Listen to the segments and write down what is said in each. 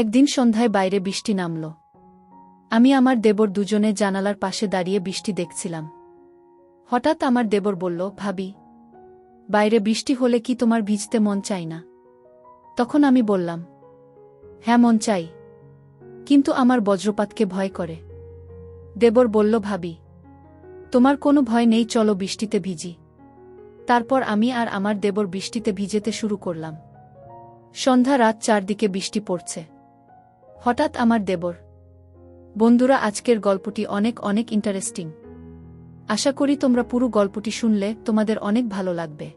একদিন সন্ধ্যায় বাইরে বৃষ্টি নামল। আমি আমার দেবর দুজনে জানালার পাশে দাঁড়িয়ে বৃষ্টি দেখছিলাম। হঠাৎ আমার দেবর বলল, ভাবি, বাইরে বৃষ্টি হলে কি তোমার ভিজতে মন চায় না? তখন আমি বললাম, হ্যাঁ, মন চাই, কিন্তু আমার বজ্রপাতকে ভয় করে। দেবর বলল, ভাবি, তোমার কোনো ভয় নেই, চলো বৃষ্টিতে ভিজি। তারপর আমি আর আমার দেবর বৃষ্টিতে ভিজেতে শুরু করলাম। সন্ধ্যা রাত, চারদিকে বৃষ্টি পড়ছে। হঠাৎ আমার দেবর, বন্ধুরা, আজকের গল্পটি অনেক অনেক ইন্টারেস্টিং। আশা করি তোমরা পুরো গল্পটি শুনলে তোমাদের অনেক ভালো লাগবে।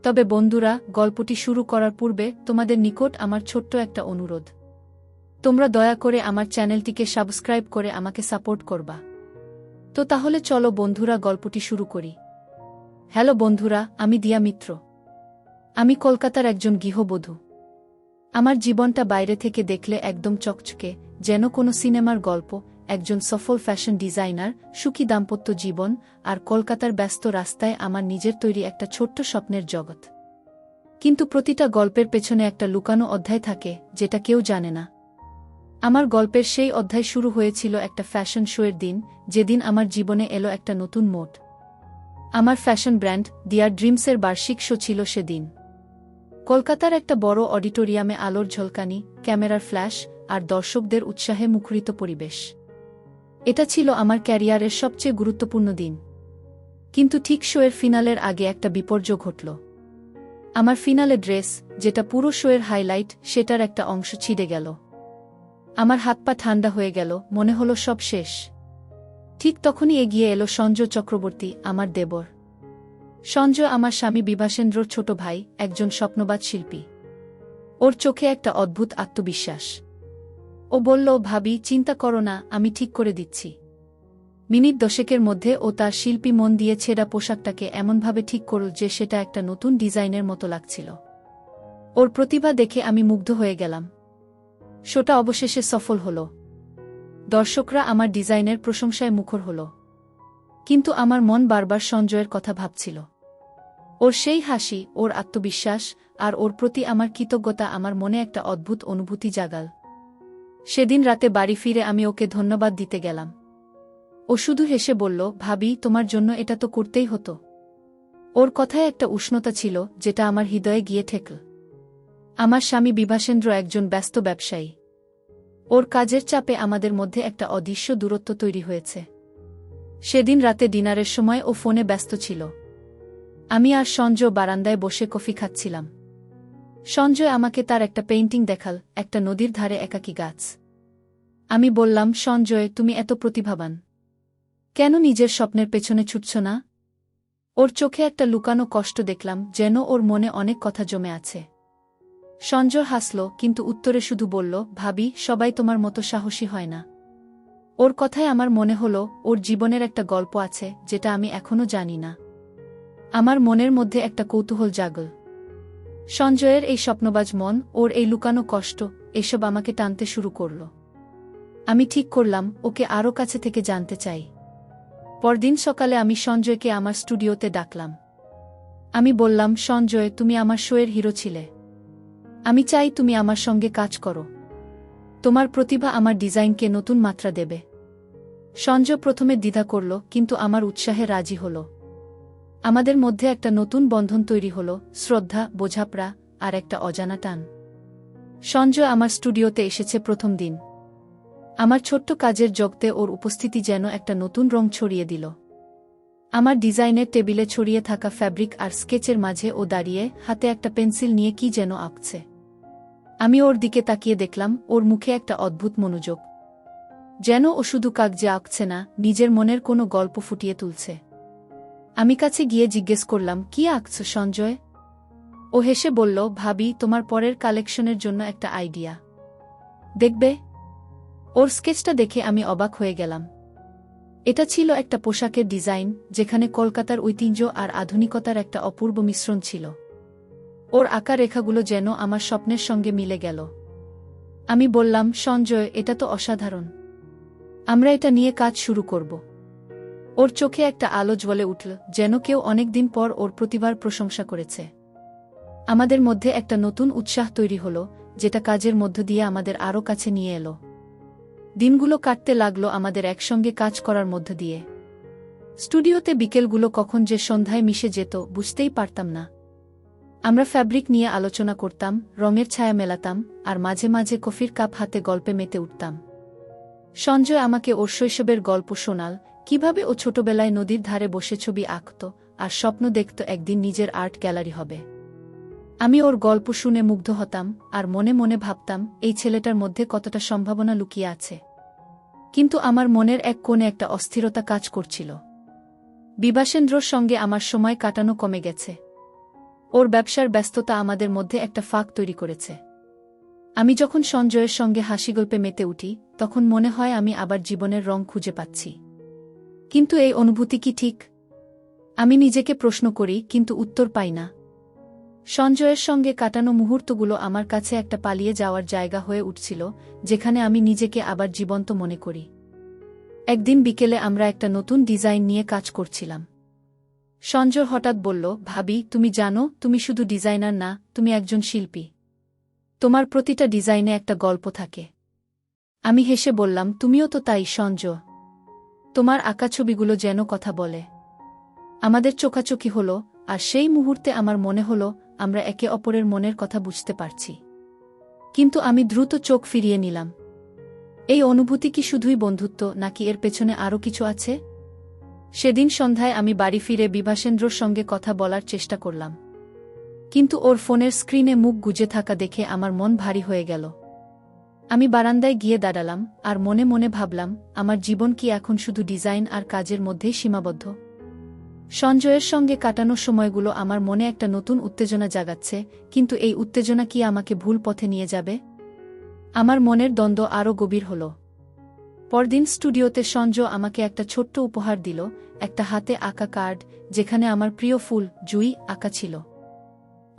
তবে বন্ধুরা, গল্পটি শুরু করার পূর্বে তোমাদের নিকট আমার ছোট্ট একটা অনুরোধ। তোমরা দয়া করে আমার চ্যানেলটিকে সাবস্ক্রাইব করে আমাকে সাপোর্ট করবা। তো তাহলে চলো বন্ধুরা, গল্পটি শুরু করি। হ্যালো বন্ধুরা, আমি দিয়া মিত্র। আমি কলকাতার একজন গৃহবধূ। আমার জীবনটা বাইরে থেকে দেখলে একদম চকচকে, যেন কোনো সিনেমার গল্প। একজন সফল ফ্যাশন ডিজাইনার, সুখী দাম্পত্য জীবন, আর কলকাতার ব্যস্ত রাস্তায় আমার নিজের তৈরি একটা ছোট্ট স্বপ্নের জগৎ। কিন্তু প্রতিটা গল্পের পেছনে একটা লুকানো অধ্যায় থাকে, যেটা কেউ জানে না। আমার গল্পের সেই অধ্যায় শুরু হয়েছিল একটা ফ্যাশন শোয়ের দিন, যেদিন আমার জীবনে এলো একটা নতুন মোড়। আমার ফ্যাশন ব্র্যান্ড ডিয়ার ড্রিমসের বার্ষিক শো ছিল সেদিন। কলকাতার একটা বড় অডিটোরিয়ামে আলোর ঝলকানি, ক্যামেরার ফ্ল্যাশ, আর দর্শকদের উৎসাহে মুখরিত পরিবেশ। এটা ছিল আমার ক্যারিয়ারের সবচেয়ে গুরুত্বপূর্ণ দিন। কিন্তু ঠিক শোয়ের ফিনালের আগে একটা বিপর্যয় ঘটল। আমার ফিনালে ড্রেস, যেটা পুরো শোয়ের হাইলাইট, সেটার একটা অংশ ছিঁড়ে গেল। আমার হাত পা ঠান্ডা হয়ে গেল, মনে হলো সব শেষ। ঠিক তখনই এগিয়ে এলো সঞ্জয় চক্রবর্তী, আমার দেবর। সঞ্জয় আমার স্বামী বিভাসেন্দ্রর ছোট ভাই, একজন স্বপ্নবাজ শিল্পী। ওর চোখে একটা অদ্ভুত আত্মবিশ্বাস। ও বলল, ভাবি, চিন্তা করো না, আমি ঠিক করে দিচ্ছি। মিনিট দশেকের মধ্যে ও তার শিল্পী মন দিয়ে ছেঁড়া পোশাকটাকে এমনভাবে ঠিক করল যে সেটা একটা নতুন ডিজাইনের মতো লাগছিল। ওর প্রতিভা দেখে আমি মুগ্ধ হয়ে গেলাম। শোটা অবশেষে সফল হল। দর্শকরা আমার ডিজাইনের প্রশংসায় মুখর হল। কিন্তু আমার মন বারবার সঞ্জয়ের কথা ভাবছিল। ওর সেই হাসি, ওর আত্মবিশ্বাস, আর ওর প্রতি আমার কৃতজ্ঞতা আমার মনে একটা অদ্ভুত অনুভূতি জাগাল। সেদিন রাতে বাড়ি ফিরে আমি ওকে ধন্যবাদ দিতে গেলাম। ও শুধু হেসে বলল, ভাবি, তোমার জন্য এটা তো করতেই হতো। ওর কথায় একটা উষ্ণতা ছিল, যেটা আমার হৃদয়ে গিয়ে ঠেকল। আমার স্বামী বিভাসেন্দ্র একজন ব্যস্ত ব্যবসায়ী। ওর কাজের চাপে আমাদের মধ্যে একটা অদৃশ্য দূরত্ব তৈরি হয়েছে। সেদিন রাতে ডিনারের সময় ও ফোনে ব্যস্ত ছিল। আমি আর সঞ্জয় বারান্দায় বসে কফি খাচ্ছিলাম। সঞ্জয় আমাকে তার একটা পেইন্টিং দেখাল, একটা নদীর ধারে একাকী গাছ। আমি বললাম, সঞ্জয়, তুমি এত প্রতিভাবান, কেন নিজের স্বপ্নের পেছনে ছুটছ না? ওর চোখে একটা লুকানো কষ্ট দেখলাম, যেন ওর মনে অনেক কথা জমে আছে। সঞ্জয় হাসল, কিন্তু উত্তরে শুধু বলল, ভাবি, সবাই তোমার মতো সাহসী হয় না। ওর কথায় আমার মনে হলো ওর জীবনের একটা গল্প আছে, যেটা আমি এখনো জানি না। আমার মনের মধ্যে একটা কৌতূহল জাগল। সঞ্জয়ের এই স্বপ্নবাজ মন, ওর এই লুকানো কষ্ট, এসব আমাকে টানতে শুরু করল। আমি ঠিক করলাম ওকে আরও কাছে থেকে জানতে চাই। পরদিন সকালে আমি সঞ্জয়কে আমার স্টুডিওতে ডাকলাম। আমি বললাম, সঞ্জয়, তুমি আমার শোয়ের হিরো ছিলে। আমি চাই তুমি আমার সঙ্গে কাজ করো। তোমার প্রতিভা আমার ডিজাইনকে নতুন মাত্রা দেবে। সঞ্জয় প্রথমে দ্বিধা করল, কিন্তু আমার উৎসাহে রাজি হল। আমাদের মধ্যে একটা নতুন বন্ধন তৈরি হল, শ্রদ্ধা, বোঝাপড়া, আর একটা অজানা টান। সঞ্জয় আমার স্টুডিওতে এসেছে প্রথম দিন। আমার ছোট্ট কাজের জগতে ওর উপস্থিতি যেন একটা নতুন রং ছড়িয়ে দিল। আমার ডিজাইনের টেবিলে ছড়িয়ে থাকা ফ্যাব্রিক আর স্কেচের মাঝে ও দাঁড়িয়ে হাতে একটা পেন্সিল নিয়ে কি যেন আঁকছে। আমি ওর দিকে তাকিয়ে দেখলাম, ওর মুখে একটা অদ্ভুত মনোযোগ। যেন ও শুধু কাগজে আঁকছে না, নিজের মনের কোনো গল্প ফুটিয়ে তুলছে। আমি কাছে গিয়ে জিজ্ঞেস করলাম, কি আঁকছ সঞ্জয়? ও হেসে বলল, ভাবি, তোমার পরের কালেকশনের জন্য একটা আইডিয়া। দেখবে? ওর স্কেচটা দেখে আমি অবাক হয়ে গেলাম। এটা ছিল একটা পোশাকের ডিজাইন, যেখানে কলকাতার ঐতিহ্য আর আধুনিকতার একটা অপূর্ব মিশ্রণ ছিল। ওর আঁকা রেখাগুলো যেন আমার স্বপ্নের সঙ্গে মিলে গেল। আমি বললাম, সঞ্জয়, এটা তো অসাধারণ। আমরা এটা নিয়ে কাজ শুরু করব। ওর চোখে একটা আলো জ্বলে উঠল, যেন কেউ অনেকদিন পর ওর প্রতিভার প্রশংসা করেছে। আমাদের মধ্যে একটা নতুন উৎসাহ তৈরি হল, যেটা কাজের মধ্য দিয়ে আমাদের আরও কাছে নিয়ে এলো। দিনগুলো কাটতে লাগলো আমাদের একসঙ্গে কাজ করার মধ্য দিয়ে। স্টুডিওতে বিকেলগুলো কখন যে সন্ধ্যায় মিশে যেত বুঝতেই পারতাম না। আমরা ফ্যাব্রিক নিয়ে আলোচনা করতাম, রঙের ছায়া মেলাতাম, আর মাঝে মাঝে কফির কাপ হাতে গল্পে মেতে উঠতাম। সঞ্জয় আমাকে ওর শৈশবের গল্প শোনাল, কিভাবে ও ছোটবেলায় নদীর ধারে বসে ছবি আঁকত আর স্বপ্ন দেখত একদিন নিজের আর্ট গ্যালারি হবে। আমি ওর গল্প শুনে মুগ্ধ হতাম আর মনে মনে ভাবতাম এই ছেলেটার মধ্যে কতটা সম্ভাবনা লুকিয়ে আছে। কিন্তু আমার মনের এক কোণে একটা অস্থিরতা কাজ করছিল। বিভাসেন্দ্রর সঙ্গে আমার সময় কাটানো কমে গেছে। ওর ব্যবসার ব্যস্ততা আমাদের মধ্যে একটা ফাঁক তৈরি করেছে। আমি যখন সঞ্জয়ের সঙ্গে হাসিগল্পে মেতে উঠি, তখন মনে হয় আমি আবার জীবনের রং খুঁজে পাচ্ছি। কিন্তু এই অনুভূতি কি ঠিক? আমি নিজেকে প্রশ্ন করি, কিন্তু উত্তর পাই না। সঞ্জয়ের সঙ্গে কাটানো মুহূর্তগুলো আমার কাছে একটা পালিয়ে যাওয়ার জায়গা হয়ে উঠছিল, যেখানে আমি নিজেকে আবার জীবন্ত মনে করি। একদিন বিকেলে আমরা একটা নতুন ডিজাইন নিয়ে কাজ করছিলাম। সঞ্জয় হঠাৎ বলল, ভাবি, তুমি জানো, তুমি শুধু ডিজাইনার না, তুমি একজন শিল্পী। তোমার প্রতিটা ডিজাইনে একটা গল্প থাকে। আমি হেসে বললাম, তুমিও তো তাই সঞ্জয়। তোমার আঁকা ছবিগুলো যেন কথা বলে। আমাদের চোখাচোখি হলো, আর সেই মুহূর্তে আমার মনে হলো আমরা একে অপরের মনের কথা বুঝতে পারছি। কিন্তু আমি দ্রুত চোখ ফিরিয়ে নিলাম। এই অনুভূতি কি শুধুই বন্ধুত্ব, নাকি এর পেছনে আরও কিছু আছে? সেদিন সন্ধ্যায় আমি বাড়ি ফিরে বিভাসেন্দ্রর সঙ্গে কথা বলার চেষ্টা করলাম। কিন্তু ওর ফোনের স্ক্রিনে মুখ গুজে থাকা দেখে আমার মন ভারী হয়ে গেল। আমি বারান্দায় গিয়ে দাঁড়ালাম আর মনে মনে ভাবলাম, আমার জীবন কি এখন শুধু ডিজাইন আর কাজের মধ্যেই সীমাবদ্ধ? সঞ্জয়ের সঙ্গে কাটানো সময়গুলো আমার মনে একটা নতুন উত্তেজনা জাগাচ্ছে, কিন্তু এই উত্তেজনা কি আমাকে ভুল পথে নিয়ে যাবে? আমার মনের দ্বন্দ্ব আরও গভীর হল। পরদিন স্টুডিওতে সঞ্জয় আমাকে একটা ছোট্ট উপহার দিল, একটা হাতে আঁকা কার্ড, যেখানে আমার প্রিয় ফুল জুঁই আঁকা ছিল।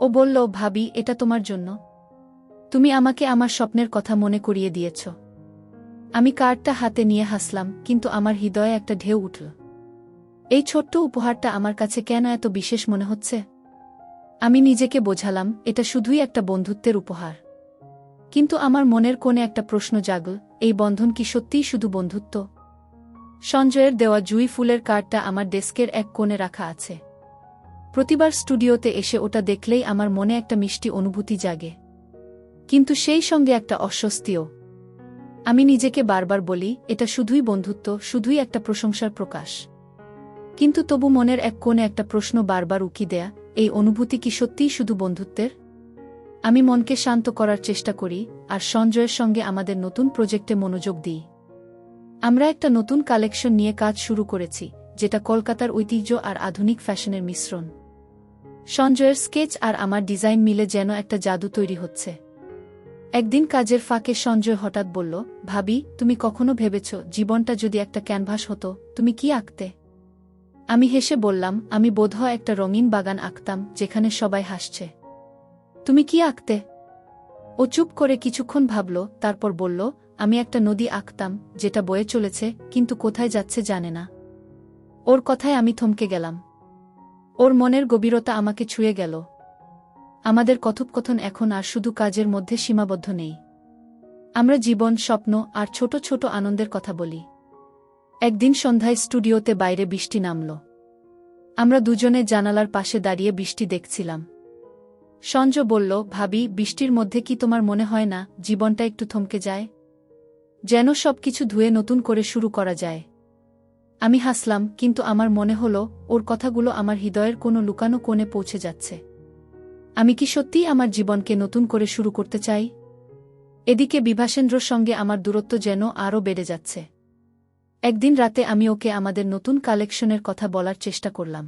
ও বলল, ভাবি, এটা তোমার জন্য। তুমি আমাকে আমার স্বপ্নের কথা মনে করিয়ে দিয়েছ। আমি কার্ডটা হাতে নিয়ে হাসলাম, কিন্তু আমার হৃদয়ে একটা ঢেউ উঠল। এই ছোট্ট উপহারটা আমার কাছে কেন এত বিশেষ মনে হচ্ছে? আমি নিজেকে বোঝালাম, এটা শুধুই একটা বন্ধুত্বের উপহার। কিন্তু আমার মনের কোণে একটা প্রশ্ন জাগল, এই বন্ধন কি সত্যিই শুধু বন্ধুত্ব? সঞ্জয়ের দেওয়া জুঁই ফুলের কার্ডটা আমার ডেস্কের এক কোণে রাখা আছে। প্রতিবার স্টুডিওতে এসে ওটা দেখলেই আমার মনে একটা মিষ্টি অনুভূতি জাগে, কিন্তু সেই সঙ্গে একটা অস্বস্তিও। আমি নিজেকে বারবার বলি, এটা শুধুই বন্ধুত্ব, শুধুই একটা প্রশংসার প্রকাশ। কিন্তু তবু মনের এক কোণে একটা প্রশ্ন বারবার উকি দেয়া, এই অনুভূতি কি সত্যিই শুধু বন্ধুত্বের? আমি মনকে শান্ত করার চেষ্টা করি আর সঞ্জয়ের সঙ্গে আমাদের নতুন প্রজেক্টে মনোযোগ দিই। আমরা একটা নতুন কালেকশন নিয়ে কাজ শুরু করেছি, যেটা কলকাতার ঐতিহ্য আর আধুনিক ফ্যাশনের মিশ্রণ। সঞ্জয়ের স্কেচ আর আমার ডিজাইন মিলে যেন একটা জাদু তৈরি হচ্ছে। একদিন কাজের ফাঁকে সঞ্জয় হঠাৎ বলল, ভাবি, তুমি কখনো ভেবেছ জীবনটা যদি একটা ক্যানভাস হতো, তুমি কি আঁকতে? আমি হেসে বললাম, আমি বোধহয় একটা রঙিন বাগান আঁকতাম, যেখানে সবাই হাসছে। তুমি কি আঁকতে? ও চুপ করে কিছুক্ষণ ভাবল, তারপর বলল, আমি একটা নদী আঁকতাম, যেটা বয়ে চলেছে, কিন্তু কোথায় যাচ্ছে জানে না। ওর কথায় আমি থমকে গেলাম। ওর মনের গভীরতা আমাকে ছুঁয়ে গেল। আমাদের কথোপকথন এখন আর শুধু কাজের মধ্যে সীমাবদ্ধ নেই। আমরা জীবন, স্বপ্ন আর ছোট ছোট আনন্দের কথা বলি। একদিন সন্ধ্যায় স্টুডিওতে বাইরে বৃষ্টি নামল। আমরা দুজনে জানালার পাশে দাঁড়িয়ে বৃষ্টি দেখছিলাম। সঞ্জয় বলল, ভাবি, বৃষ্টির মধ্যে কি তোমার মনে হয় না জীবনটা একটু থমকে যায়? যেন সবকিছু ধুয়ে নতুন করে শুরু করা যায়। আমি হাসলাম, কিন্তু আমার মনে হলো ওর কথাগুলো আমার হৃদয়ের কোনো লুকানো কোণে পৌঁছে যাচ্ছে। আমি কি সত্যিই আমার জীবনকে নতুন করে শুরু করতে চাই? এদিকে বিভাসেন্দ্রর সঙ্গে আমার দূরত্ব যেন আরও বেড়ে যাচ্ছে। একদিন রাতে আমি ওকে আমাদের নতুন কালেকশনের কথা বলার চেষ্টা করলাম,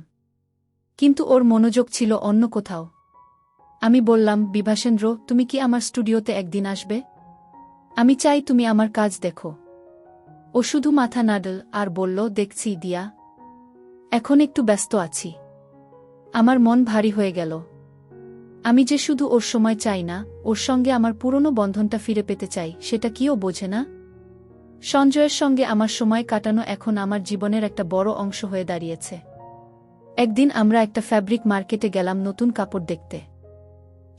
কিন্তু ওর মনোযোগ ছিল অন্য কোথাও। আমি বললাম, বিভাসেন্দ্র, তুমি কি আমার স্টুডিওতে একদিন আসবে? আমি চাই তুমি আমার কাজ দেখো। ও শুধু মাথা নাড়ল আর বলল, দেখছি দিয়া, এখন একটু ব্যস্ত আছি। আমার মন ভারী হয়ে গেল। আমি যে শুধু ওর সময় চাই না, ওর সঙ্গে আমার পুরনো বন্ধনটা ফিরে পেতে চাই, সেটা কি ও বোঝে না? সঞ্জয়ের সঙ্গে আমার সময় কাটানো এখন আমার জীবনের একটা বড় অংশ হয়ে দাঁড়িয়েছে। একদিন আমরা একটা ফ্যাব্রিক মার্কেটে গেলাম নতুন কাপড় দেখতে।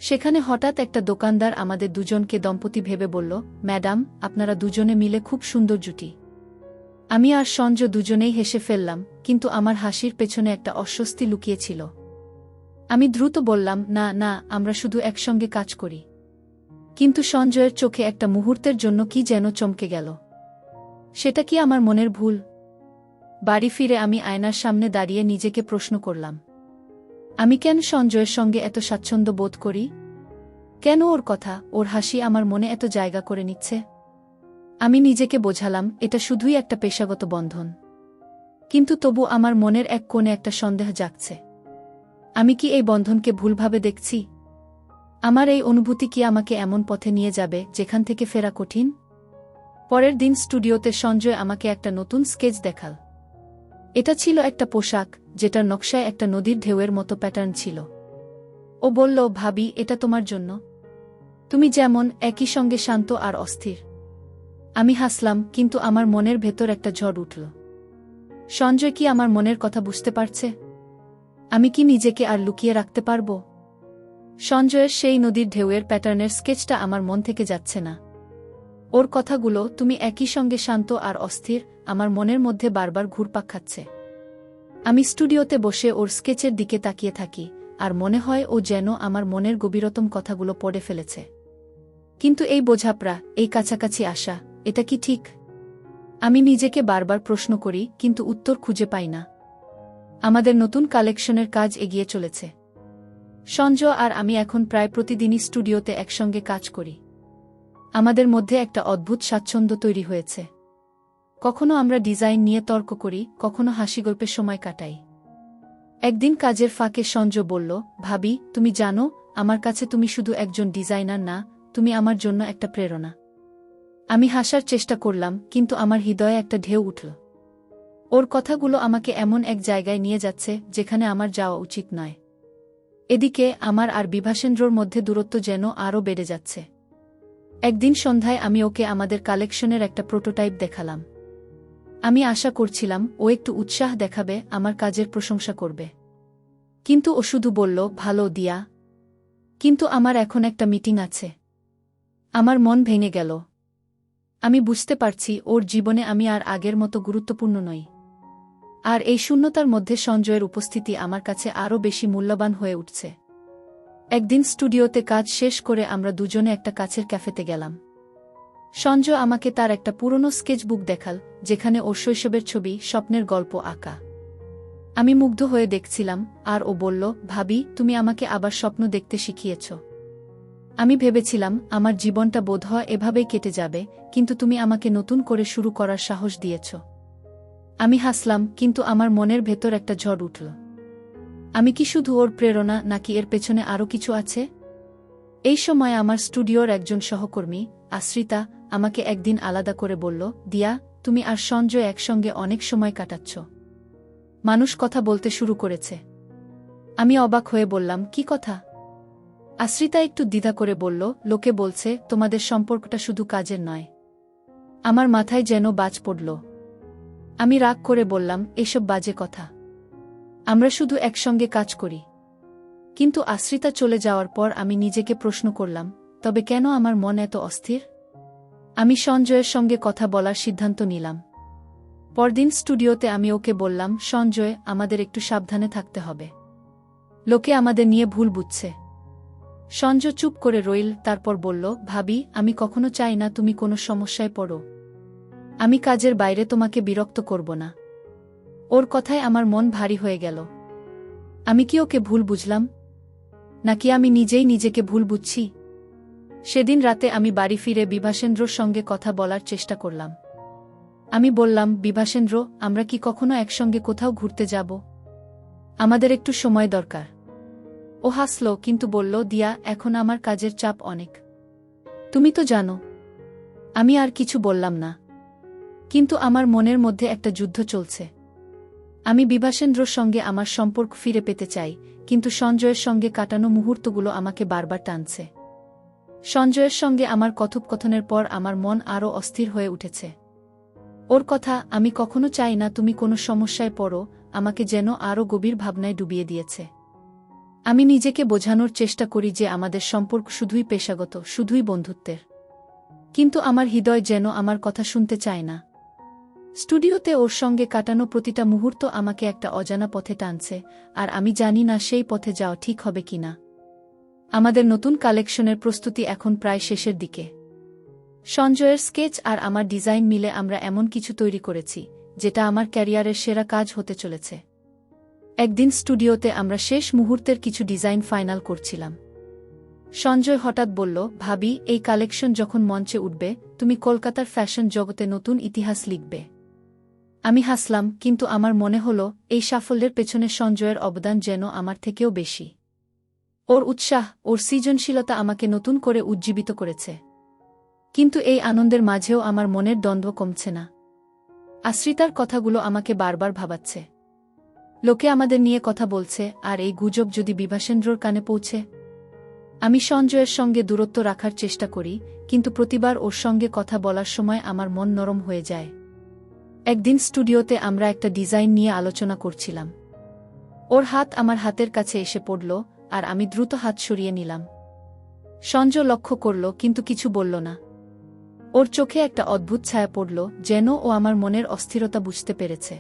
সেখানে হঠাৎ একটা দোকানদার আমাদের দুজনকে দম্পতি ভেবে বলল, ম্যাডাম, আপনারা দুজনে মিলে খুব সুন্দর জুটি। আমি আর সঞ্জয় দুজনেই হেসে ফেললাম, কিন্তু আমার হাসির পেছনে একটা অস্বস্তি লুকিয়েছিল। আমি দ্রুত বললাম, না না, আমরা শুধু একসঙ্গে কাজ করি। কিন্তু সঞ্জয়ের চোখে একটা মুহূর্তের জন্য কি যেন চমকে গেল। সেটা কি আমার মনের ভুল? বাড়ি ফিরে আমি আয়নার সামনে দাঁড়িয়ে নিজেকে প্রশ্ন করলাম, আমি কেন সঞ্জয়ের সঙ্গে এত স্বাচ্ছন্দ্য বোধ করি? কেন ওর কথা, ওর হাসি আমার মনে এত জায়গা করে নিচ্ছে? আমি নিজেকে বোঝালাম এটা শুধুই একটা পেশাগত বন্ধন। কিন্তু তবু আমার মনের এক কোণে একটা সন্দেহ জাগছে। আমি কি এই বন্ধনকে ভুলভাবে দেখছি? আমার এই অনুভূতি কি আমাকে এমন পথে নিয়ে যাবে যেখান থেকে ফেরা কঠিন? পরের দিন স্টুডিওতে সঞ্জয় আমাকে একটা নতুন স্কেচ দেখাল। এটা ছিল একটা পোশাক, যেটার নকশায় একটা নদীর ঢেউয়ের মতো প্যাটার্ন ছিল। ও বলল, ভাবি, এটা তোমার জন্য। তুমি যেমন, একই সঙ্গে শান্ত আর অস্থির। আমি হাসলাম, কিন্তু আমার মনের ভেতর একটা ঝড় উঠল। সঞ্জয় কি আমার মনের কথা বুঝতে পারছে? আমি কি নিজেকে আর লুকিয়ে রাখতে পারব? সঞ্জয়ের সেই নদীর ঢেউয়ের প্যাটার্নের স্কেচটা আমার মন থেকে যাচ্ছে না। ওর কথাগুলো, তুমি একই সঙ্গে শান্ত আর অস্থির, আমার মনের মধ্যে বারবার ঘুরপাক খাচ্ছে। আমি স্টুডিওতে বসে ওর স্কেচের দিকে তাকিয়ে থাকি, আর মনে হয় ও যেন আমার মনের গভীরতম কথাগুলো পড়ে ফেলেছে। কিন্তু এই বোঝাপড়া, এই কাছাকাছি আসা, এটা কি ঠিক? আমি নিজেকে বারবার প্রশ্ন করি, কিন্তু উত্তর খুঁজে পাই না। আমাদের নতুন কালেকশনের কাজ এগিয়ে চলেছে। সঞ্জয় আর আমি এখন প্রায় প্রতিদিনই স্টুডিওতে একসঙ্গে কাজ করি। আমাদের মধ্যে একটা অদ্ভুত স্বাচ্ছন্দ্য তৈরি হয়েছে। কখনো আমরা ডিজাইন নিয়ে তর্ক করি, কখনো হাসিগল্পের সময় কাটাই। একদিন কাজের ফাঁকে সঞ্জয় বলল, ভাবি, তুমি জানো, আমার কাছে তুমি শুধু একজন ডিজাইনার না, তুমি আমার জন্য একটা প্রেরণা। আমি হাসার চেষ্টা করলাম, কিন্তু আমার হৃদয়ে একটা ঢেউ উঠল। ওর কথাগুলো আমাকে এমন এক জায়গায় নিয়ে যাচ্ছে যেখানে আমার যাওয়া উচিত নয়। এদিকে আমার আর বিভাসেন্দ্রর মধ্যে দূরত্ব যেন আরও বেড়ে যাচ্ছে। একদিন সন্ধ্যায় আমি ওকে আমাদের কালেকশনের একটা প্রোটোটাইপ দেখালাম। আমি আশা করছিলাম ও একটু উৎসাহ দেখাবে, আমার কাজের প্রশংসা করবে। কিন্তু ও শুধু বলল, ভালো দিয়া, কিন্তু আমার এখন একটা মিটিং আছে। আমার মন ভেঙে গেল। আমি বুঝতে পারছি ওর জীবনে আমি আর আগের মতো গুরুত্বপূর্ণ নই। আর এই শূন্যতার মধ্যে সঞ্জয়ের উপস্থিতি আমার কাছে আরও বেশি মূল্যবান হয়ে উঠছে। একদিন স্টুডিওতে কাজ শেষ করে আমরা দুজনে একটা কাছের ক্যাফেতে গেলাম। সঞ্জয় আমাকে তার একটা পুরনো স্কেচবুক দেখাল, যেখানে ওর শৈশবের ছবি, স্বপ্নের গল্প আঁকা। আমি মুগ্ধ হয়ে দেখছিলাম, আর ও বলল, ভাবি, তুমি আমাকে আবার স্বপ্ন দেখতে শিখিয়েছ। আমি ভেবেছিলাম আমার জীবনটা বোধহয় এভাবেই কেটে যাবে, কিন্তু তুমি আমাকে নতুন করে শুরু করার সাহস দিয়েছ। আমি হাসলাম, কিন্তু আমার মনের ভেতর একটা ঝড় উঠল। আমি কি শুধু ওর প্রেরণা, নাকি এর পেছনে আরও কিছু আছে? এই সময় আমার স্টুডিওর একজন সহকর্মী, আশ্রিতা, আমাকে একদিন আলাদা করে বলল, দিয়া, তুমি আর সঞ্জয় একসঙ্গে অনেক সময় কাটাচ্ছ। মানুষ কথা বলতে শুরু করেছে। আমি অবাক হয়ে বললাম, কি কথা? আশ্রিতা একটু দ্বিধা করে বলল, লোকে বলছে তোমাদের সম্পর্কটা শুধু কাজের নয়। আমার মাথায় যেন বাজ পড়ল। আমি রাগ করে বললাম, এসব বাজে কথা। আমরা শুধু একসঙ্গে কাজ করি। কিন্তু আশ্রিতা চলে যাওয়ার পর আমি নিজেকে প্রশ্ন করলাম, তবে কেন আমার মন এত অস্থির? আমি সঞ্জয়ের সঙ্গে কথা বলার সিদ্ধান্ত নিলাম। পরদিন স্টুডিওতে আমি ওকে বললাম, সঞ্জয়, আমাদের একটু সাবধানে থাকতে হবে। লোকে আমাদের নিয়ে ভুল বুঝছে। সঞ্জয় চুপ করে রইল, তারপর বলল, ভাবি, আমি কখনো চাই না তুমি কোনো সমস্যায় পড়ো। আমি কাজের বাইরে তোমাকে বিরক্ত করব না। ওর কথায় আমার মন ভারী হয়ে গেল। আমি কি ওকে ভুল বুঝলাম? নাকি আমি নিজেই নিজেকে ভুল বুঝছি? সেদিন রাতে আমি বাড়ি ফিরে বিভাসেন্দ্রর সঙ্গে কথা বলার চেষ্টা করলাম। আমি বললাম, বিভাসেন্দ্র, আমরা কি কখনো একসঙ্গে কোথাও ঘুরতে যাব? আমাদের একটু সময় দরকার। ও হাসল, কিন্তু বলল, দিয়া, এখন আমার কাজের চাপ অনেক। তুমি তো জানো। আমি আর কিছু বললাম না। কিন্তু আমার মনের মধ্যে একটা যুদ্ধ চলছে। আমি বিভাসেন্দ্রর সঙ্গে আমার সম্পর্ক ফিরে পেতে চাই, কিন্তু সঞ্জয়ের সঙ্গে কাটানো মুহূর্তগুলো আমাকে বারবার টানছে। সঞ্জয়ের সঙ্গে আমার কথোপকথনের পর আমার মন আরও অস্থির হয়ে উঠেছে। ওর কথা, আমি কখনো চাই না তুমি কোনো সমস্যায় পড়ো, আমাকে যেন আরও গভীর ভাবনায় ডুবিয়ে দিয়েছে। আমি নিজেকে বোঝানোর চেষ্টা করি যে আমাদের সম্পর্ক শুধুই পেশাগত, শুধুই বন্ধুত্বের। কিন্তু আমার হৃদয় যেন আমার কথা শুনতে চায় না। স্টুডিওতে ওর সঙ্গে কাটানো প্রতিটা মুহূর্ত আমাকে একটা অজানা পথে টানছে, আর আমি জানি না সেই পথে যাওয়া ঠিক হবে কিনা। আমাদের নতুন কালেকশনের প্রস্তুতি এখন প্রায় শেষের দিকে। সঞ্জয়ের স্কেচ আর আমার ডিজাইন মিলে আমরা এমন কিছু তৈরি করেছি যেটা আমার ক্যারিয়ারের সেরা কাজ হতে চলেছে। একদিন স্টুডিওতে আমরা শেষ মুহূর্তের কিছু ডিজাইন ফাইনাল করছিলাম। সঞ্জয় হঠাৎ বলল, ভাবি, এই কালেকশন যখন মঞ্চে উঠবে তুমি কলকাতার ফ্যাশন জগতে নতুন ইতিহাস লিখবে। আমি হাসলাম, কিন্তু আমার মনে হল এই সাফল্যের পেছনে সঞ্জয়ের অবদান যেন আমার থেকেও বেশি। ওর উৎসাহ, ওর সৃজনশীলতা আমাকে নতুন করে উজ্জীবিত করেছে। কিন্তু এই আনন্দের মাঝেও আমার মনের দ্বন্দ্ব কমছে না। আশ্রিতার কথাগুলো আমাকে বারবার ভাবাচ্ছে। লোকে আমাদের নিয়ে কথা বলছে, আর এই গুজব যদি বিভাসেন্দ্রর কানে পৌঁছে। আমি সঞ্জয়ের সঙ্গে দূরত্ব রাখার চেষ্টা করি, কিন্তু প্রতিবার ওর সঙ্গে কথা বলার সময় আমার মন নরম হয়ে যায়। একদিন স্টুডিওতে আমরা একটা ডিজাইন নিয়ে আলোচনা করছিলাম। ওর হাত আমার হাতের কাছে এসে পড়ল, আর আমি দ্রুত হাত সরিয়ে নিলাম। সঞ্জয় লক্ষ্য করল, কিন্তু কিছু বলল না। ওর চোখে একটা অদ্ভুত ছায়া পড়ল, যেন ও আমার মনের অস্থিরতা বুঝতে পেরেছে।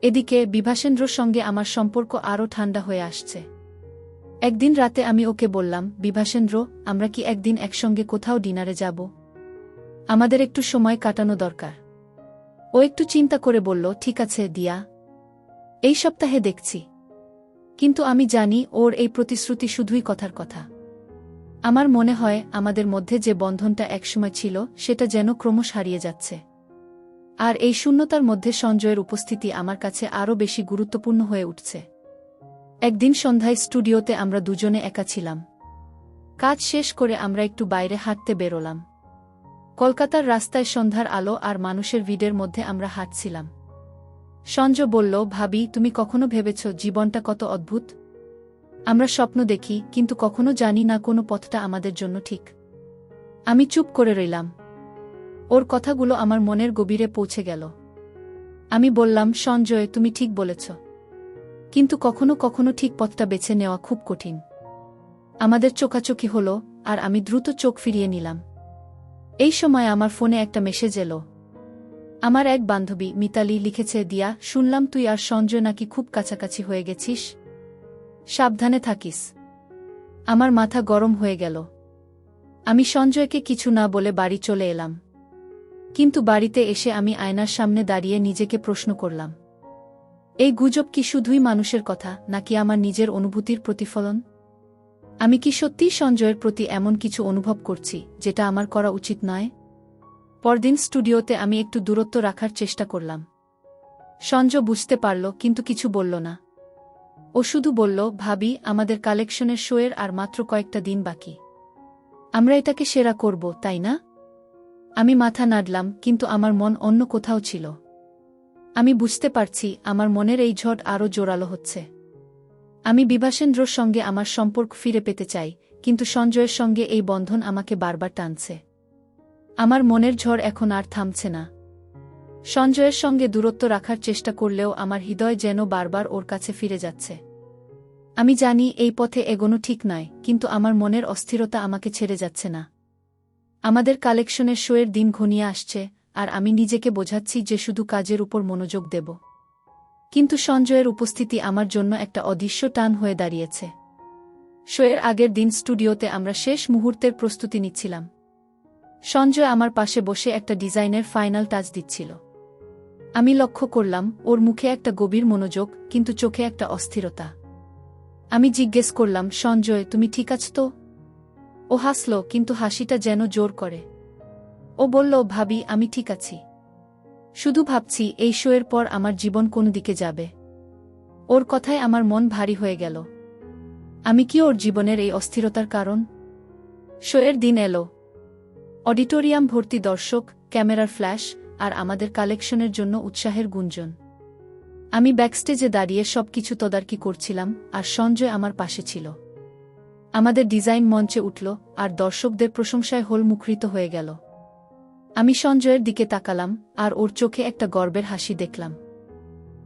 এদিকে বিভাসেন্দ্রর সঙ্গে আমার সম্পর্ক আরও ঠান্ডা হয়ে আসছে। একদিন রাতে আমি ওকে বললাম, বিভাসেন্দ্র, আমরা কি একদিন একসঙ্গে কোথাও ডিনারে যাব? আমাদের একটু সময় কাটানো দরকার। ও একটু চিন্তা করে বলল, ঠিক আছে দিয়া, এই সপ্তাহে দেখছি। কিন্তু আমি জানি ওর এই প্রতিশ্রুতি শুধুই কথার কথা। আমার মনে হয় আমাদের মধ্যে যে বন্ধনটা একসময় ছিল সেটা যেন ক্রমশ হারিয়ে যাচ্ছে। আর এই শূন্যতার মধ্যে সঞ্জয়ের উপস্থিতি আমার কাছে আরও বেশি গুরুত্বপূর্ণ হয়ে উঠছে। একদিন সন্ধ্যায় স্টুডিওতে আমরা দুজনে একা ছিলাম। কাজ শেষ করে আমরা একটু বাইরে হাঁটতে বেরোলাম। কলকাতার রাস্তায় সন্ধ্যার আলো আর মানুষের ভিড়ের মধ্যে আমরা হাঁটছিলাম। সঞ্জয় বলল, ভাবি, তুমি কখনো ভেবেছ জীবনটা কত অদ্ভুত? আমরা স্বপ্ন দেখি, কিন্তু কখনো জানি না কোনো পথটা আমাদের জন্য ঠিক। আমি চুপ করে রইলাম। ওর কথাগুলো আমার মনের গভীরে পৌঁছে গেল। আমি বললাম, সঞ্জয়, তুমি ঠিক বলেছ, কিন্তু কখনো কখনো ঠিক পথটা বেছে নেওয়া খুব কঠিন। আমাদের চোখাচোখি হলো, আর আমি দ্রুত চোখ ফিরিয়ে নিলাম। এই সময় আমার ফোনে একটা মেসেজ এলো। আমার এক বান্ধবী মিতালি লিখেছে, দিয়া, শুনলাম তুই আর সঞ্জয় নাকি খুব কাছাকাছি হয়ে গেছিস। সাবধানে থাকিস। আমার মাথা গরম হয়ে গেল। আমি সঞ্জয়কে কিছু না বলে বাড়ি চলে এলাম। কিন্তু বাড়িতে এসে আমি আয়নার সামনে দাঁড়িয়ে নিজেকে প্রশ্ন করলাম, এই গুজব কি শুধুই মানুষের কথা, নাকি আমার নিজের অনুভূতির প্রতিফলন? আমি কি সত্যিই সঞ্জয়ের প্রতি এমন কিছু অনুভব করছি যেটা আমার করা উচিত নয়? পরদিন স্টুডিওতে আমি একটু দূরত্ব রাখার চেষ্টা করলাম। সঞ্জয় বুঝতে পারল, কিন্তু কিছু বলল না। ও শুধু বলল, ভাবি, আমাদের কালেকশনের শোয়ের আর মাত্র কয়েকটা দিন বাকি। আমরা এটাকে সেরা করব, তাই না? আমি মাথা নাড়লাম, কিন্তু আমার মন অন্য কোথাও ছিল। আমি বুঝতে পারছি আমার মনের এই ঝড় আরও জোরালো হচ্ছে। আমি বিভাসেন্দ্রর সঙ্গে আমার সম্পর্ক ফিরে পেতে চাই, কিন্তু সঞ্জয়ের সঙ্গে এই বন্ধন আমাকে বারবার টানছে। আমার মনের ঝড় এখন আর থামছে না। সঞ্জয়ের সঙ্গে দূরত্ব রাখার চেষ্টা করলেও আমার হৃদয় যেন বারবার ওর কাছে ফিরে যাচ্ছে। আমি জানি এই পথে এগোনো ঠিক নয়, কিন্তু আমার মনের অস্থিরতা আমাকে ছেড়ে যাচ্ছে না। আমাদের কালেকশনের শোয়ের দিন ঘনিয়ে আসছে, আর আমি নিজেকে বোঝাচ্ছি যে শুধু কাজের উপর মনোযোগ দেব। কিন্তু সঞ্জয়ের উপস্থিতি আমার জন্য একটা অদৃশ্য টান হয়ে দাঁড়িয়েছে। শোয়ের আগের দিন স্টুডিওতে আমরা শেষ মুহূর্তের প্রস্তুতি নিচ্ছিলাম। সঞ্জয় আমার পাশে বসে একটা ডিজাইনের ফাইনাল টাচ দিচ্ছিল। আমি লক্ষ্য করলাম ওর মুখে একটা গভীর মনোযোগ, কিন্তু চোখে একটা অস্থিরতা। আমি জিজ্ঞেস করলাম, সঞ্জয়, তুমি ঠিক আছো তো? ও হাসল, কিন্তু হাসিটা যেন জোর করে। ও বলল, ভাবি, আমি ঠিক আছি। শুধু ভাবছি এই শোয়ের পর আমার জীবন কোন দিকে যাবে। ওর কথায় আমার মন ভারী হয়ে গেল। আমি কি ওর জীবনের এই অস্থিরতার কারণ? শোয়ের দিন এলো। অডিটোরিয়াম ভর্তি দর্শক, ক্যামেরার ফ্ল্যাশ, আর আমাদের কালেকশনের জন্য উৎসাহের গুঞ্জন। আমি ব্যাকস্টেজে দাঁড়িয়ে সবকিছু তদারকি করছিলাম, আর সঞ্জয় আমার পাশে ছিল। আমাদের ডিজাইন মঞ্চে উঠল, আর দর্শকদের প্রশংসায় হোল মুখরিত হয়ে গেল। আমি সঞ্জয়ের দিকে তাকালাম, আর ওর চোখে একটা গর্বের হাসি দেখলাম।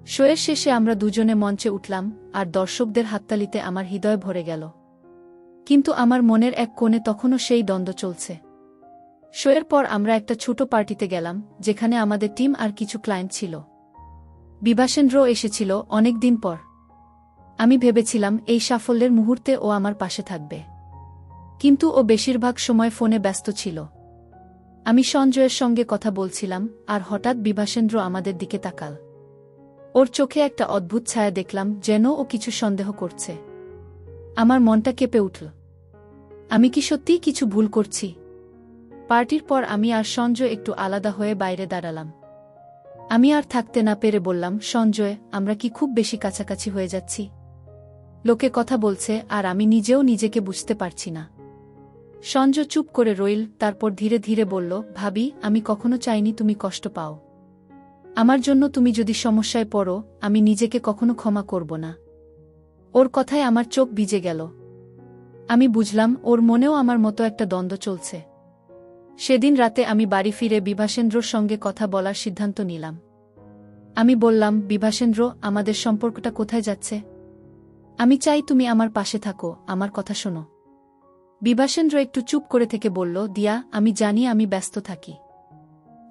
শোয়ের শেষে আমরা দুজনে মঞ্চে উঠলাম, আর দর্শকদের হাততালিতে আমার হৃদয় ভরে গেল। কিন্তু আমার মনের এক কোণে তখনও সেই দ্বন্দ্ব চলছে। শোয়ের পর আমরা একটা ছোট পার্টিতে গেলাম, যেখানে আমাদের টিম আর কিছু ক্লায়েন্ট ছিল। বিভাসেন্দ্রও এসেছিল অনেক দিন পর। আমি ভেবেছিলাম এই সাফল্যের মুহূর্তে ও আমার পাশে থাকবে, কিন্তু ও বেশিরভাগ সময় ফোনে ব্যস্ত ছিল। আমি সঞ্জয়ের সঙ্গে কথা বলছিলাম, আর হঠাৎ বিভাসেন্দ্র আমাদের দিকে তাকাল। ওর চোখে একটা অদ্ভুত ছায়া দেখলাম, যেন ও কিছু সন্দেহ করছে। আমার মনটা কেঁপে উঠল। আমি কি সত্যিই কিছু ভুল করছি? পার্টির পর আমি আর সঞ্জয় একটু আলাদা হয়ে বাইরে দাঁড়ালাম। আমি আর থাকতে না পেরে বললাম, সঞ্জয়, আমরা কি খুব বেশি কাছাকাছি হয়ে যাচ্ছি? লোকে কথা বলছে, আর আমি নিজেও নিজেকে বুঝতে পারছি না। সঞ্জয় চুপ করে রইল, তারপর ধীরে ধীরে বলল, ভাবি, আমি কখনো চাইনি তুমি কষ্ট পাও। আমার জন্য তুমি যদি সমস্যায় পড়ো, আমি নিজেকে কখনো ক্ষমা করব না। ওর কথায় আমার চোখ ভিজে গেল। আমি বুঝলাম ওর মনেও আমার মতো একটা দ্বন্দ্ব চলছে। সেদিন রাতে আমি বাড়ি ফিরে বিভাসেন্দ্রর সঙ্গে কথা বলার সিদ্ধান্ত নিলাম। আমি বললাম, বিভাসেন্দ্র, আমাদের সম্পর্কটা কোথায় যাচ্ছে? আমি চাই তুমি আমার পাশে থাকো, আমার কথা শোনো। বিভাসেন্দ্র একটু চুপ করে থেকে বলল, দিয়া, আমি জানি আমি ব্যস্ত থাকি,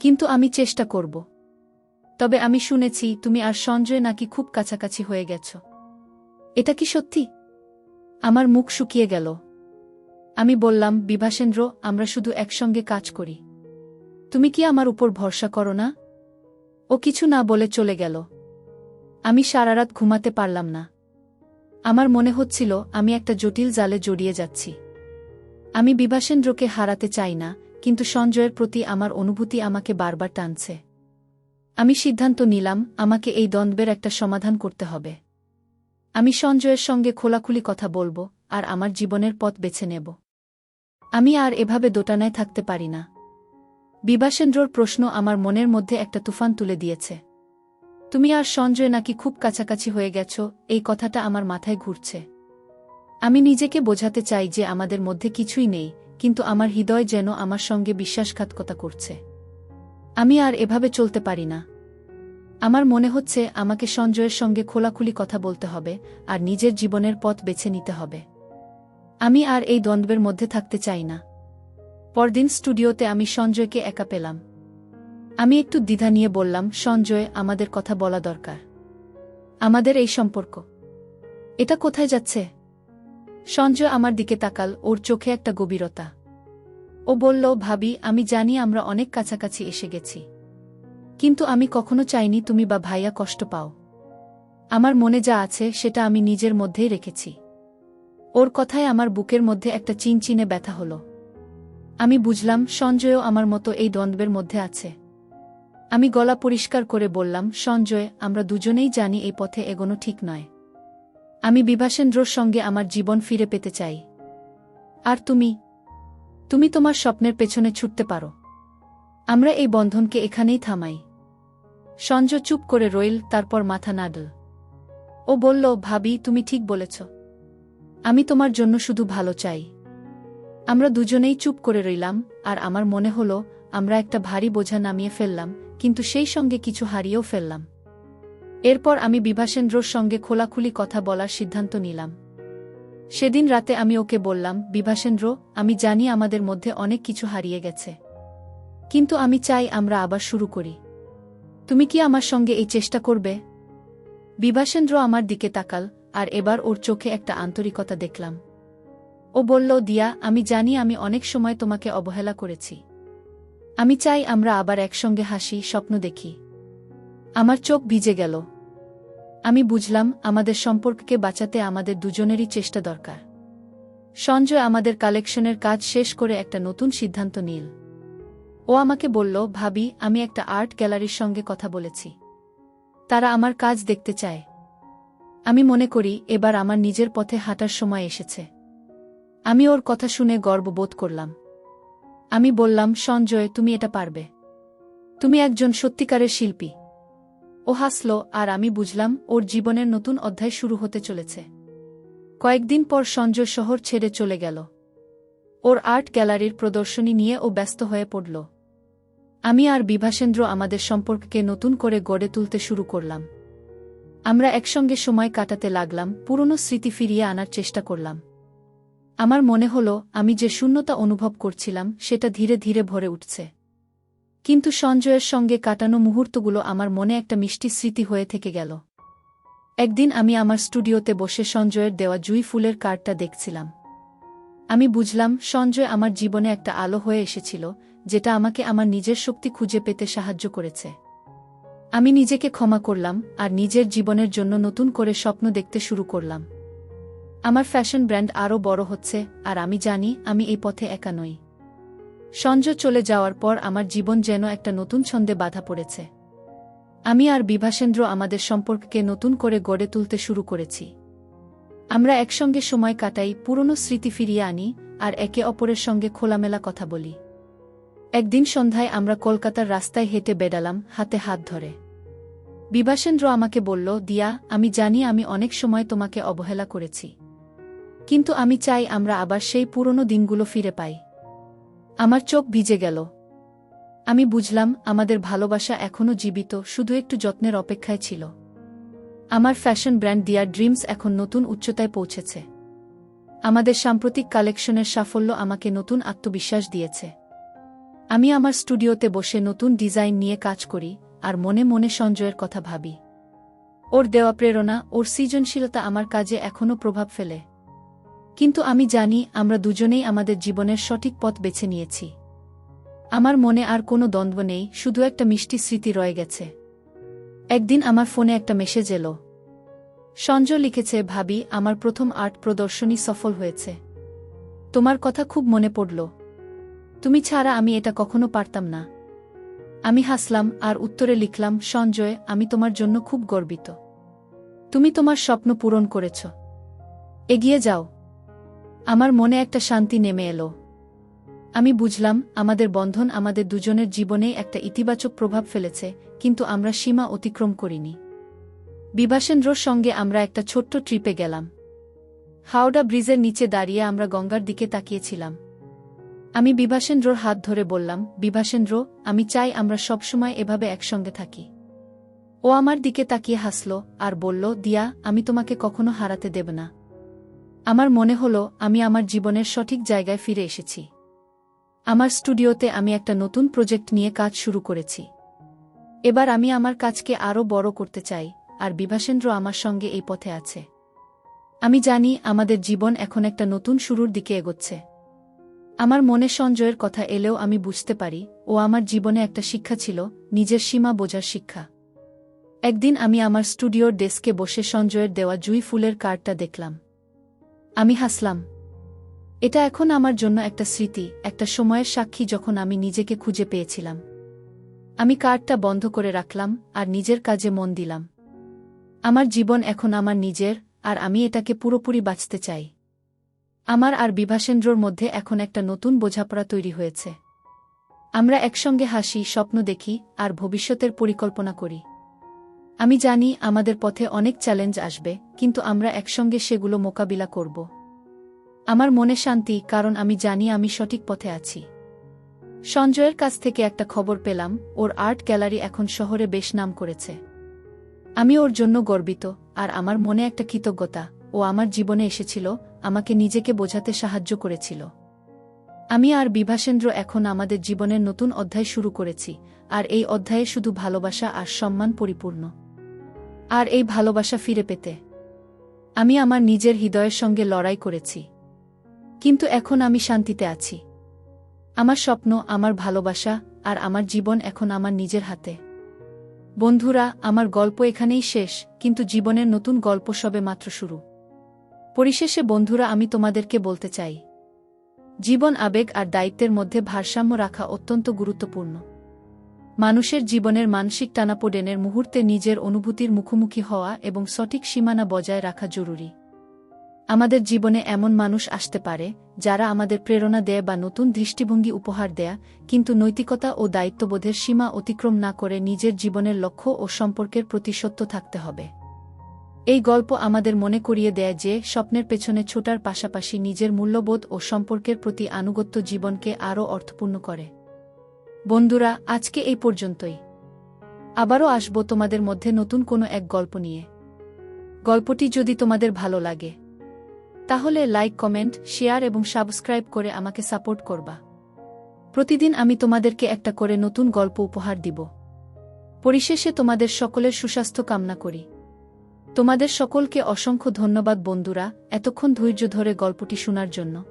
কিন্তু আমি চেষ্টা করব। তবে আমি শুনেছি তুমি আর সঞ্জয় নাকি খুব কাছাকাছি হয়ে গেছ। এটা কি সত্যি? আমার মুখ শুকিয়ে গেল। আমি বললাম, বিভাসেন্দ্র, আমরা শুধু একসঙ্গে কাজ করি। তুমি কি আমার উপর ভরসা করো না? ও কিছু না বলে চলে গেল। আমি সারারাত ঘুমাতে পারলাম না। আমার মনে হচ্ছিল আমি একটা জটিল জালে জড়িয়ে যাচ্ছি। আমি বিভাসেন্দ্রকে হারাতে চাই না, কিন্তু সঞ্জয়ের প্রতি আমার অনুভূতি আমাকে বারবার টানছে। আমি সিদ্ধান্ত নিলাম, আমাকে এই দ্বন্দ্বের একটা সমাধান করতে হবে। আমি সঞ্জয়ের সঙ্গে খোলাখুলি কথা বলবো, আর আমার জীবনের পথ বেছে নেব। আমি আর এভাবে দোটানায় থাকতে পারি না। বিভাসেন্দ্রর প্রশ্ন আমার মনের মধ্যে একটা তুফান তুলে দিয়েছে। তুমি আর সঞ্জয় নাকি খুব কাছাকাছি হয়ে গেছ, এই কথাটা আমার মাথায় ঘুরছে। আমি নিজেকে বোঝাতে চাই যে আমাদের মধ্যে কিছুই নেই, কিন্তু আমার হৃদয় যেন আমার সঙ্গে বিশ্বাসঘাতকতা করছে। আমি আর এভাবে চলতে পারি না। আমার মনে হচ্ছে আমাকে সঞ্জয়ের সঙ্গে খোলাখুলি কথা বলতে হবে, আর নিজের জীবনের পথ বেছে নিতে হবে। আমি আর এই দ্বন্দ্বের মধ্যে থাকতে চাই না। পরদিন স্টুডিওতে আমি সঞ্জয়কে একা পেলাম। আমি একটু দ্বিধা নিয়ে বললাম, সঞ্জয়, আমাদের কথা বলা দরকার। আমাদের এই সম্পর্ক, এটা কোথায় যাচ্ছে? সঞ্জয় আমার দিকে তাকাল, ওর চোখে একটা গভীরতা। ও বলল, ভাবি, আমি জানি আমরা অনেক কাছাকাছি এসে গেছি, কিন্তু আমি কখনো চাইনি তুমি বা ভাইয়া কষ্ট পাও। আমার মনে যা আছে সেটা আমি নিজের মধ্যেই রেখেছি। ওর কথায় আমার বুকের মধ্যে একটা চিনচিনে ব্যথা হলো। আমি বুঝলাম সঞ্জয়ও আমার মতো এই দ্বন্দ্বের মধ্যে আছে। আমি গলা পরিষ্কার করে বললাম, সঞ্জয়, আমরা দুজনেই জানি এই পথে এগোনো ঠিক নয়। আমি বিভাসেন্দ্রর সঙ্গে আমার জীবন ফিরে পেতে চাই। আর তুমি তোমার স্বপ্নের পেছনে ছুটতে পারো। আমরা এই বন্ধনকে এখানেই থামাই। সঞ্জয় চুপ করে রইল, তারপর মাথা নাড়ল। ও বলল, ভাবি, তুমি ঠিক বলেছ। আমি তোমার জন্য শুধু ভালো চাই। আমরা দুজনেই চুপ করে রইলাম, আর আমার মনে হলো আমরা একটা ভারী বোঝা নামিয়ে ফেললাম, কিন্তু সেই সঙ্গে কিছু হারিয়েও ফেললাম। এরপর আমি বিভাসেন্দ্রর সঙ্গে খোলাখুলি কথা বলার সিদ্ধান্ত নিলাম। সেদিন রাতে আমি ওকে বললাম, বিভাসেন্দ্র, আমি জানি আমাদের মধ্যে অনেক কিছু হারিয়ে গেছে, কিন্তু আমি চাই আমরা আবার শুরু করি। তুমি কি আমার সঙ্গে এই চেষ্টা করবে? বিভাসেন্দ্র আমার দিকে তাকাল, আর এবার ওর চোখে একটা আন্তরিকতা দেখলাম। ও বলল, দিয়া, আমি জানি আমি অনেক সময় তোমাকে অবহেলা করেছি। আমি চাই আমরা আবার একসঙ্গে হাসি, স্বপ্ন দেখি। আমার চোখ ভিজে গেল। আমি বুঝলাম আমাদের সম্পর্ককে বাঁচাতে আমাদের দুজনেরই চেষ্টা দরকার। সঞ্জয় আমাদের কালেকশনের কাজ শেষ করে একটা নতুন সিদ্ধান্ত নিল। ও আমাকে বলল, ভাবি, আমি একটা আর্ট গ্যালারির সঙ্গে কথা বলেছি। তারা আমার কাজ দেখতে চায়। আমি মনে করি এবার আমার নিজের পথে হাঁটার সময় এসেছে। আমি ওর কথা শুনে গর্ববোধ করলাম। আমি বললাম, সঞ্জয়, তুমি এটা পারবে। তুমি একজন সত্যিকারের শিল্পী। ও হাসল, আর আমি বুঝলাম ওর জীবনের নতুন অধ্যায় শুরু হতে চলেছে। কয়েকদিন পর সঞ্জয় শহর ছেড়ে চলে গেল। ওর আর্ট গ্যালারির প্রদর্শনী নিয়ে ও ব্যস্ত হয়ে পড়ল। আমি আর বিভাসেন্দ্র আমাদের সম্পর্ককে নতুন করে গড়ে তুলতে শুরু করলাম। আমরা একসঙ্গে সময় কাটাতে লাগলাম, পুরনো স্মৃতি ফিরিয়ে আনার চেষ্টা করলাম। আমার মনে হলো আমি যে শূন্যতা অনুভব করছিলাম সেটা ধীরে ধীরে ভরে উঠছে। কিন্তু সঞ্জয়ের সঙ্গে কাটানো মুহূর্তগুলো আমার মনে একটা মিষ্টি স্মৃতি হয়ে থেকে গেল। একদিন আমি আমার স্টুডিওতে বসে সঞ্জয়ের দেওয়া জুঁই ফুলের কার্ডটা দেখছিলাম। আমি বুঝলাম সঞ্জয় আমার জীবনে একটা আলো হয়ে এসেছিল, যেটা আমাকে আমার নিজের শক্তি খুঁজে পেতে সাহায্য করেছে। আমি নিজেকে ক্ষমা করলাম আর নিজের জীবনের জন্য নতুন করে স্বপ্ন দেখতে শুরু করলাম। আমার ফ্যাশন ব্র্যান্ড আরও বড় হচ্ছে, আর আমি জানি আমি এই পথে একা নই। সঞ্জয় চলে যাওয়ার পর আমার জীবন যেন একটা নতুন ছন্দে বাধা পড়েছে। আমি আর বিভাসেন্দ্র আমাদের সম্পর্ককে নতুন করে গড়ে তুলতে শুরু করেছি। আমরা একসঙ্গে সময় কাটাই, পুরনো স্মৃতি ফিরিয়ে আনি, আর একে অপরের সঙ্গে খোলামেলা কথা বলি। একদিন সন্ধ্যায় আমরা কলকাতার রাস্তায় হেঁটে বেড়ালাম, হাতে হাত ধরে। বিভাসেন্দ্র আমাকে বলল, দিয়া, আমি জানি আমি অনেক সময় তোমাকে অবহেলা করেছি, কিন্তু আমি চাই আমরা আবার সেই পুরনো দিনগুলো ফিরে পাই। আমার চোখ ভিজে গেল। আমি বুঝলাম আমাদের ভালোবাসা এখনও জীবিত, শুধু একটু যত্নের অপেক্ষায় ছিল। আমার ফ্যাশন ব্র্যান্ড দিয়ার ড্রিমস এখন নতুন উচ্চতায় পৌঁছেছে। আমাদের সাম্প্রতিক কালেকশনের সাফল্য আমাকে নতুন আত্মবিশ্বাস দিয়েছে। আমি আমার স্টুডিওতে বসে নতুন ডিজাইন নিয়ে কাজ করি, আর মনে মনে সঞ্জয়ের কথা ভাবি। ওর দেওয়া প্রেরণা, ওর সৃজনশীলতা আমার কাজে এখনও প্রভাব ফেলে। কিন্তু আমি জানি আমরা দুজনেই আমাদের জীবনের সঠিক পথ বেছে নিয়েছি। আমার মনে আর কোনো দ্বন্দ্ব নেই, শুধু একটা মিষ্টি স্মৃতি রয়ে গেছে। একদিন আমার ফোনে একটা মেসেজ এলো। সঞ্জয় লিখেছে, ভাবি, আমার প্রথম আর্ট প্রদর্শনী সফল হয়েছে। তোমার কথা খুব মনে পড়ল। তুমি ছাড়া আমি এটা কখনো পারতাম না। আমি হাসলাম আর উত্তরে লিখলাম, সঞ্জয়, আমি তোমার জন্য খুব গর্বিত। তুমি তোমার স্বপ্ন পূরণ করেছ। এগিয়ে যাও। আমার মনে একটা শান্তি নেমে এলো। আমি বুঝলাম আমাদের বন্ধন আমাদের দুজনের জীবনেই একটা ইতিবাচক প্রভাব ফেলেছে, কিন্তু আমরা সীমা অতিক্রম করিনি। বিভাসেন্দ্রর সঙ্গে আমরা একটা ছোট্ট ট্রিপে গেলাম। হাওড়া ব্রিজের নিচে দাঁড়িয়ে আমরা গঙ্গার দিকে তাকিয়েছিলাম। আমি বিভাসেন্দ্রর হাত ধরে বললাম, বিভাসেন্দ্র, আমি চাই আমরা সবসময় এভাবে একসঙ্গে থাকি। ও আমার দিকে তাকিয়ে হাসল আর বলল, দিয়া, আমি তোমাকে কখনো হারাতে দেব না। আমার মনে হলো আমি আমার জীবনের সঠিক জায়গায় ফিরে এসেছি। আমার স্টুডিওতে আমি একটা নতুন প্রজেক্ট নিয়ে কাজ শুরু করেছি। এবার আমি আমার কাজকে আরও বড় করতে চাই, আর বিভাসেন্দ্র আমার সঙ্গে এই পথে আছে। আমি জানি আমাদের জীবন এখন একটা নতুন শুরুর দিকে এগোচ্ছে। আমার মনে সঞ্জয়ের কথা এলেও আমি বুঝতে পারি ও আমার জীবনে একটা শিক্ষা ছিল, নিজের সীমা বোঝার শিক্ষা। একদিন আমি আমার স্টুডিওর ডেস্কে বসে সঞ্জয়ের দেওয়া জুঁই ফুলের কার্ডটা দেখলাম। আমি হাসলাম। এটা এখন আমার জন্য একটা স্মৃতি, একটা সময়ের সাক্ষী যখন আমি নিজেকে খুঁজে পেয়েছিলাম। আমি কার্ডটা বন্ধ করে রাখলাম আর নিজের কাজে মন দিলাম। আমার জীবন এখন আমার নিজের, আর আমি এটাকে পুরোপুরি বাঁচতে চাই। আমার আর বিভাসেন্দ্রর মধ্যে এখন একটা নতুন বোঝাপড়া তৈরি হয়েছে। আমরা একসঙ্গে হাসি, স্বপ্ন দেখি, আর ভবিষ্যতের পরিকল্পনা করি। আমি জানি আমাদের পথে অনেক চ্যালেঞ্জ আসবে, কিন্তু আমরা একসঙ্গে সেগুলো মোকাবিলা করব। আমার মনে শান্তি, কারণ আমি জানি আমি সঠিক পথে আছি। সঞ্জয়ের কাছ থেকে একটা খবর পেলাম, ওর আর্ট গ্যালারি এখন শহরে বেশ নাম করেছে। আমি ওর জন্য গর্বিত, আর আমার মনে একটা কৃতজ্ঞতা। ও আমার জীবনে এসেছিল, আমাকে নিজেকে বোঝাতে সাহায্য করেছিল। আমি আর বিভাসেন্দ্র এখন আমাদের জীবনের নতুন অধ্যায় শুরু করেছি, আর এই অধ্যায়ে শুধু ভালোবাসা আর সম্মান পরিপূর্ণ। আর এই ভালোবাসা ফিরে পেতে আমি আমার নিজের হৃদয়ের সঙ্গে লড়াই করেছি, কিন্তু এখন আমি শান্তিতে আছি। আমার স্বপ্ন, আমার ভালোবাসা, আর আমার জীবন এখন আমার নিজের হাতে। বন্ধুরা, আমার গল্প এখানেই শেষ, কিন্তু জীবনের নতুন গল্প সবে মাত্র শুরু। পরিশেষে বন্ধুরা, আমি তোমাদেরকে বলতে চাই, জীবন আবেগ আর দায়িত্বের মধ্যে ভারসাম্য রাখা অত্যন্ত গুরুত্বপূর্ণ। মানুষের জীবনের মানসিক টানাপোড়েনের মুহূর্তে নিজের অনুভূতির মুখোমুখি হওয়া এবং সঠিক সীমানা বজায় রাখা জরুরি। আমাদের জীবনে এমন মানুষ আসতে পারে যারা আমাদের প্রেরণা দেয় বা নতুন দৃষ্টিভঙ্গি উপহার দেয়, কিন্তু নৈতিকতা ও দায়িত্ববোধের সীমা অতিক্রম না করে নিজের জীবনের লক্ষ্য ও সম্পর্কের প্রতি সত্য থাকতে হবে। এই গল্প আমাদের মনে করিয়ে দেয় যে স্বপ্নের পেছনে ছোটার পাশাপাশি নিজের মূল্যবোধ ও সম্পর্কের প্রতি আনুগত্য জীবনকে আরও অর্থপূর্ণ করে। বন্ধুরা, আজকে এই পর্যন্তই। আবারও আসব তোমাদের মধ্যে নতুন কোনো এক গল্প নিয়ে। গল্পটি যদি তোমাদের ভালো লাগে তাহলে লাইক, কমেন্ট, শেয়ার এবং সাবস্ক্রাইব করে আমাকে সাপোর্ট করবা। প্রতিদিন আমি তোমাদেরকে একটা করে নতুন গল্প উপহার দিব। পরিশেষে তোমাদের সকলের সুস্বাস্থ্য কামনা করি। তোমাদের সকলকে অসংখ্য ধন্যবাদ বন্ধুরা, এতক্ষণ ধৈর্য ধরে গল্পটি শোনার জন্য।